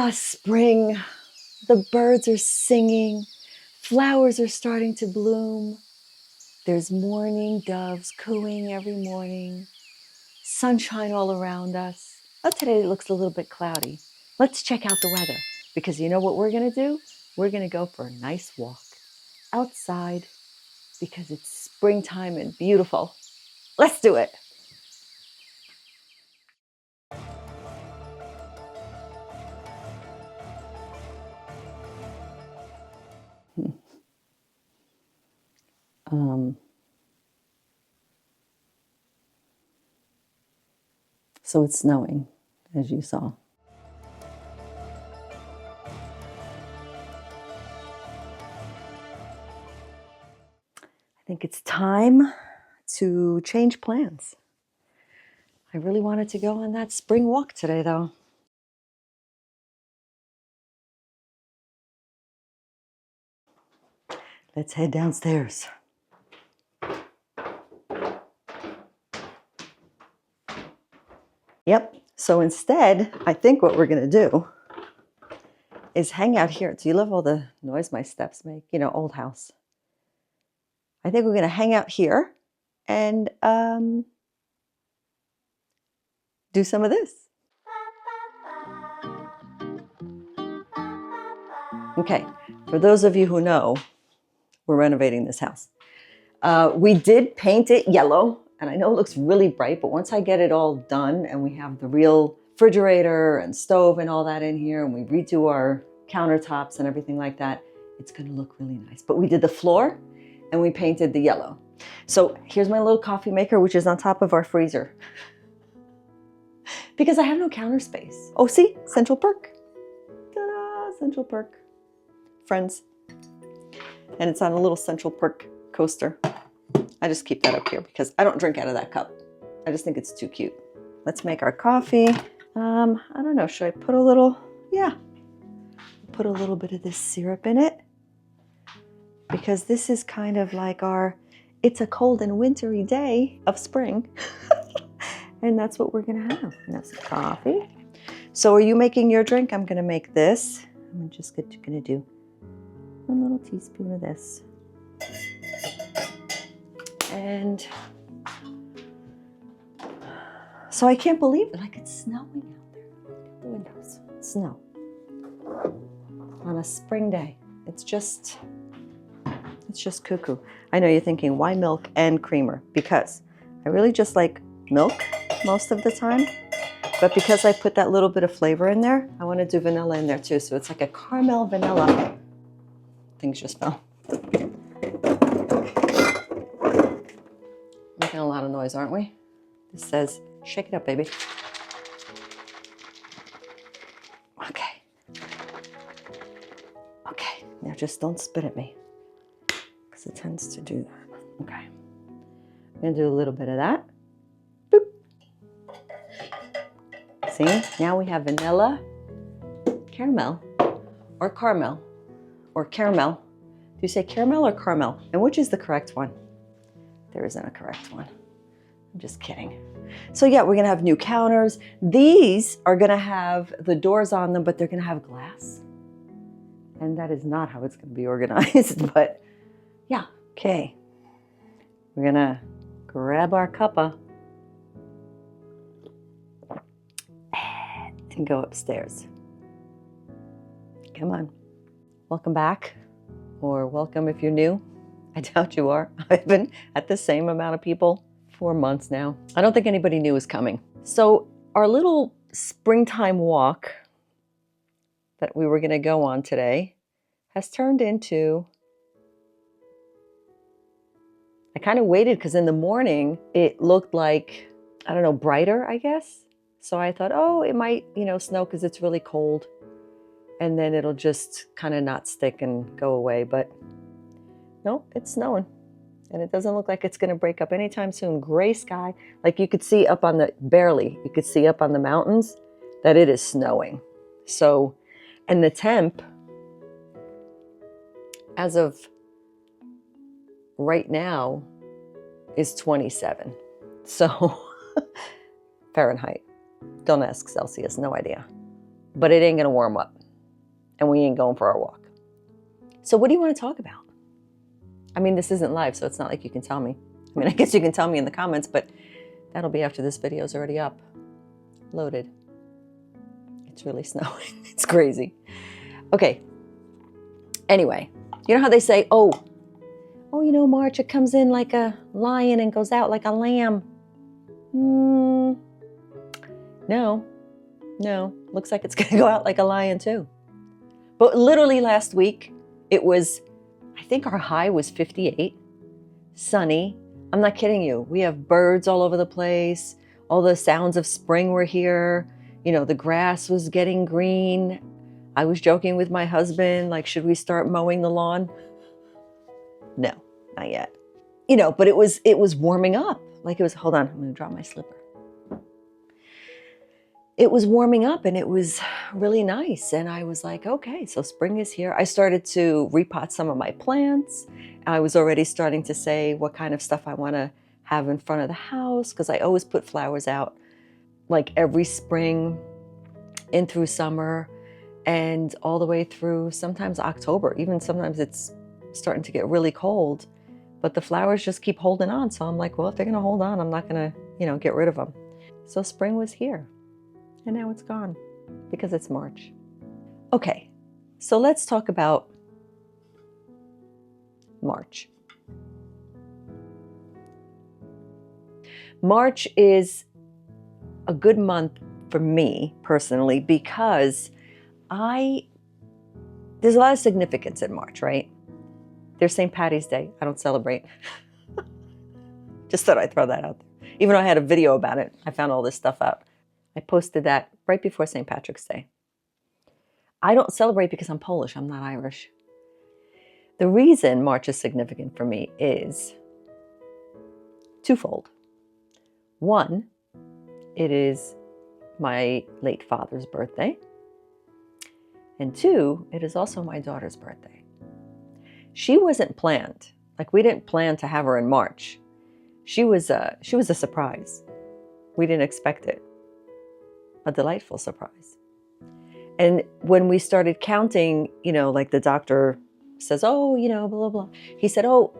Ah, spring. The birds are singing. Flowers are starting to bloom. There's morning doves cooing every morning. Sunshine all around us. Oh, today it looks a little bit cloudy. Let's check out the weather because you know what we're going to do? We're going to go for a nice walk outside because it's springtime and beautiful. Let's do it. So it's snowing, as you saw. I think it's time to change plans. I really wanted to go on that spring walk today, though. Let's head downstairs. Yep. So instead, I think what we're going to do is hang out here. Do you love all the noise my steps make? You know, old house. I think we're going to hang out here and do some of this. Okay. For those of you who know, we're renovating this house. We did paint it yellow, and I know it looks really bright, but once I get it all done and we have the real refrigerator and stove and all that in here, and we redo our countertops and everything like that, it's going to look really nice. But we did the floor and we painted the yellow. So here's my little coffee maker, which is on top of our freezer because I have no counter space. Oh, see, Central Perk. Ta-da, Central Perk. Friends. And it's on a little Central Perk coaster. I just keep that up here because I don't drink out of that cup. I just think it's too cute. Let's make our coffee. I don't know, should I put a little, yeah. Put a little bit of this syrup in it because this is kind of like our, it's a cold and wintry day of spring. And that's what we're gonna have. And that's some coffee. So are you making your drink? I'm gonna make this. I'm just gonna do 1 little teaspoon of this. And so I can't believe it, like it's snowing out there. Look at the windows, snow. On a spring day. It's just cuckoo. I know you're thinking, why milk and creamer? Because I really just like milk most of the time. But because I put that little bit of flavor in there, I want to do vanilla in there too. So it's like a caramel vanilla. Things just fell. Making a lot of noise, aren't we? This says, shake it up, baby. Okay. Okay, now just don't spit at me because it tends to do that. Okay. I'm gonna do a little bit of that. Boop. See, now we have vanilla, caramel, or caramel, or caramel. Do you say caramel or caramel? And which is the correct one? There isn't a correct one. I'm just kidding. So yeah, we're gonna have new counters. These are gonna have the doors on them, but they're gonna have glass. And that is not how it's gonna be organized, but yeah, okay. We're gonna grab our cuppa and go upstairs. Come on. Welcome back, or welcome if you're new. I doubt you are. I've been at the same amount of people for months now. I don't think anybody knew was coming. So our little springtime walk that we were gonna go on today has turned into, I kind of waited because in the morning it looked like, I don't know, brighter, I guess. So I thought, oh, it might, snow because it's really cold. And then it'll just kind of not stick and go away. But no, it's snowing. And it doesn't look like it's going to break up anytime soon. Gray sky, like you could see up on the, barely, you could see up on the mountains that it is snowing. So, and the temp, as of right now, is 27. So, Fahrenheit. Don't ask Celsius, no idea. but it ain't going to warm up. And we ain't going for our walk. So what do you want to talk about? I mean, this isn't live, so it's not like you can tell me. I mean, I guess you can tell me in the comments, but that'll be after this video is already up. Loaded. It's really snowing. It's crazy. Okay. Anyway, you know how they say, oh, March, it comes in like a lion and goes out like a lamb. No. Looks like it's going to go out like a lion too. But literally last week, it was, I think our high was 58, sunny. I'm not kidding you. We have birds all over the place. All the sounds of spring were here. The grass was getting green. I was joking with my husband, like, should we start mowing the lawn? No, not yet. But it was warming up. Like it was, hold on, I'm going to drop my slipper. It was warming up and it was really nice. And I was like, okay, so spring is here. I started to repot some of my plants. I was already starting to say what kind of stuff I want to have in front of the house, because I always put flowers out like every spring in through summer and all the way through sometimes October. Even sometimes it's starting to get really cold, but the flowers just keep holding on. So I'm like, well, if they're going to hold on, I'm not going to, get rid of them. So spring was here. And now it's gone because it's March. Okay, so let's talk about March. March is a good month for me personally because there's a lot of significance in March, right? There's St. Patty's Day. I don't celebrate. Just thought I'd throw that out there. Even though I had a video about it, I found all this stuff out. I posted that right before St. Patrick's Day. I don't celebrate because I'm Polish. I'm not Irish. The reason March is significant for me is twofold. One, it is my late father's birthday. And two, it is also my daughter's birthday. She wasn't planned. Like, we didn't plan to have her in March. She was a surprise. We didn't expect it. A delightful surprise. And when we started counting, like the doctor says, oh, blah, blah, blah. He said, oh,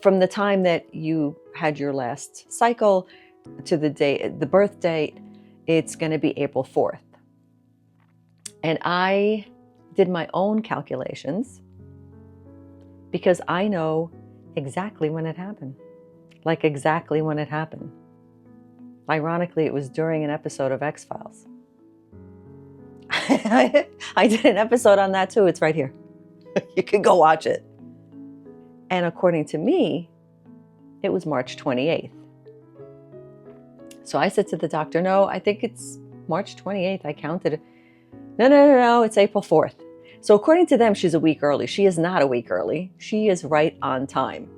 from the time that you had your last cycle to the birth date, it's going to be April 4th. And I did my own calculations because I know exactly when it happened. Like exactly when it happened. Ironically, it was during an episode of X-Files. I did an episode on that too. It's right here. You can go watch it. And according to me, it was March 28th. So I said to the doctor, no, I think it's March 28th. I counted. No, it's April 4th. So according to them, she's a week early. She is not a week early. She is right on time.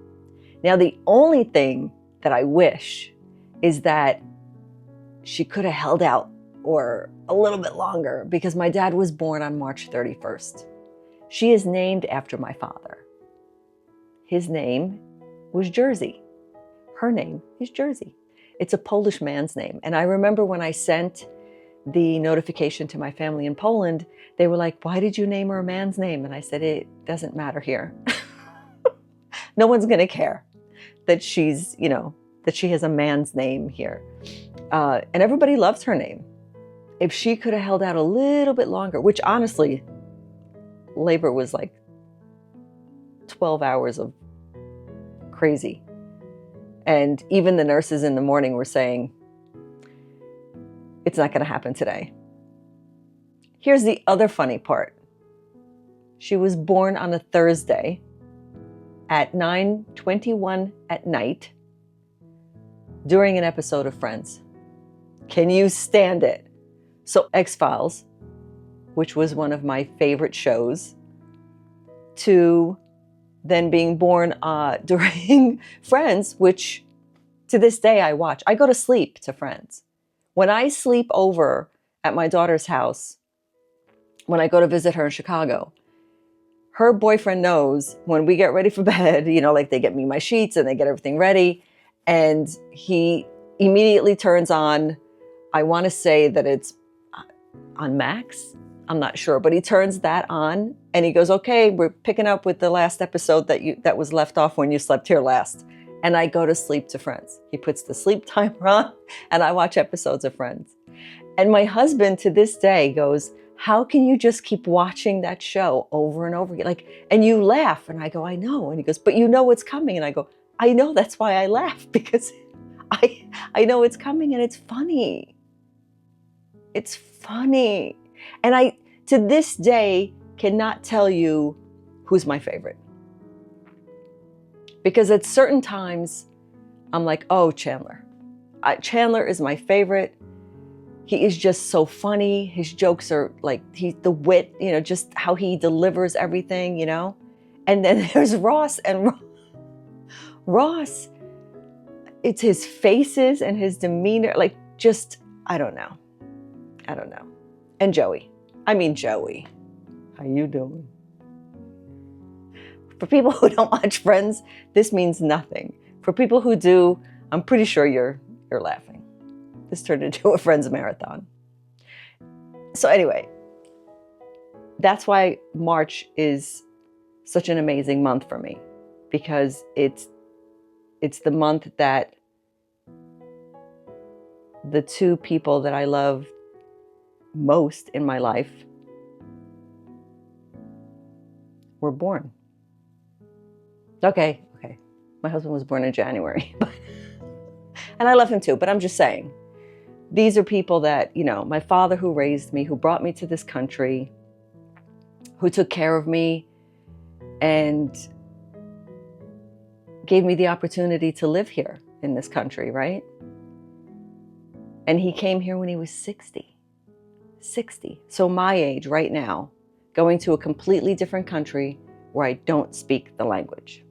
Now, the only thing that I wish is that she could have held out or a little bit longer, because my dad was born on March 31st. She is named after my father. His name was Jersey. Her name is Jersey. It's a Polish man's name. And I remember when I sent the notification to my family in Poland, they were like, why did you name her a man's name? And I said, it doesn't matter here. No one's going to care that she's, that she has a man's name here. And everybody loves her name. If she could have held out a little bit longer, which honestly, labor was like 12 hours of crazy. And even the nurses in the morning were saying, it's not going to happen today. Here's the other funny part. She was born on a Thursday at 9:21 at night during an episode of Friends. Can you stand it? So X-Files, which was one of my favorite shows, to then being born during Friends, which to this day I watch. I go to sleep to Friends. When I sleep over at my daughter's house, when I go to visit her in Chicago, her boyfriend knows when we get ready for bed, like they get me my sheets and they get everything ready, and he immediately turns on, I want to say that it's on Max. I'm not sure, but he turns that on and he goes, okay, we're picking up with the last episode that was left off when you slept here last. And I go to sleep to Friends. He puts the sleep timer on and I watch episodes of Friends. And my husband to this day goes, how can you just keep watching that show over and over again? Like, and you laugh. And I go, I know. And he goes, but you know what's coming. And I go, I know, that's why I laugh, because I know it's coming and it's funny. It's funny. And I, to this day, cannot tell you who's my favorite. Because at certain times, I'm like, oh, Chandler. Chandler is my favorite. He is just so funny. His jokes are like, the wit, just how he delivers everything, And then there's Ross, and Ross, it's his faces and his demeanor, like just, I don't know. And Joey. Joey, how you doing? For people who don't watch Friends, this means nothing. For people who do, I'm pretty sure you're laughing. This turned into a Friends marathon. So anyway, that's why March is such an amazing month for me, because it's the month that the two people that I love most in my life were born. Okay. My husband was born in January. And I love him too, but I'm just saying, these are people that, my father who raised me, who brought me to this country, who took care of me and gave me the opportunity to live here in this country, right? And he came here when he was 60. So my age right now, going to a completely different country where I don't speak the language,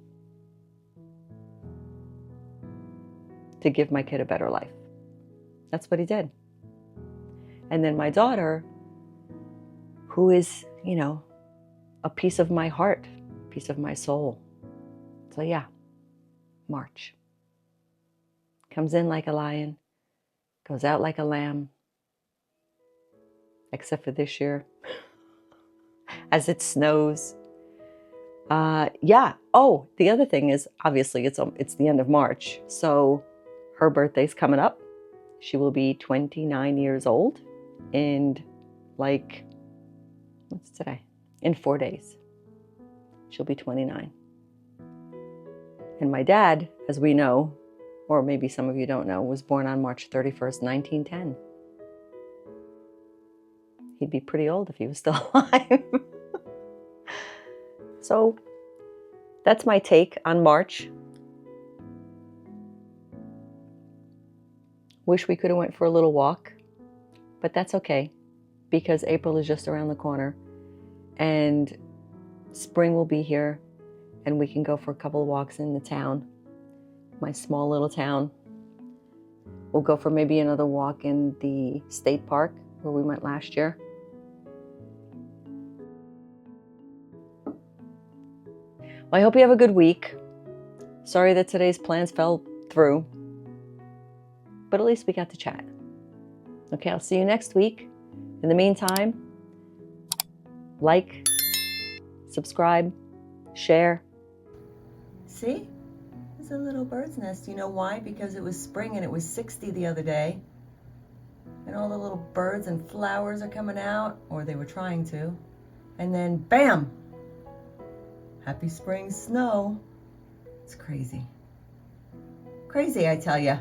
to give my kid a better life. That's what he did. And then my daughter, who is, a piece of my heart, a piece of my soul. So yeah, March. Comes in like a lion, goes out like a lamb, except for this year, as it snows. Yeah. Oh, the other thing is, obviously, it's the end of March, so her birthday's coming up. She will be 29 years old in what's today? In 4 days. She'll be 29. And my dad, as we know, or maybe some of you don't know, was born on March 31st, 1910. He'd be pretty old if he was still alive. So that's my take on March. Wish we could have went for a little walk, but that's okay, because April is just around the corner and spring will be here and we can go for a couple of walks in the town, my small little town. We'll go for maybe another walk in the state park where we went last year. Well, I hope you have a good week. Sorry that today's plans fell through, but at least we got to chat. Okay, I'll see you next week. In the meantime, like, subscribe, share. See? There's a little bird's nest. You know why? Because it was spring and it was 60 the other day. And all the little birds and flowers are coming out, or they were trying to. And then, bam! Happy spring snow. It's crazy. Crazy, I tell ya.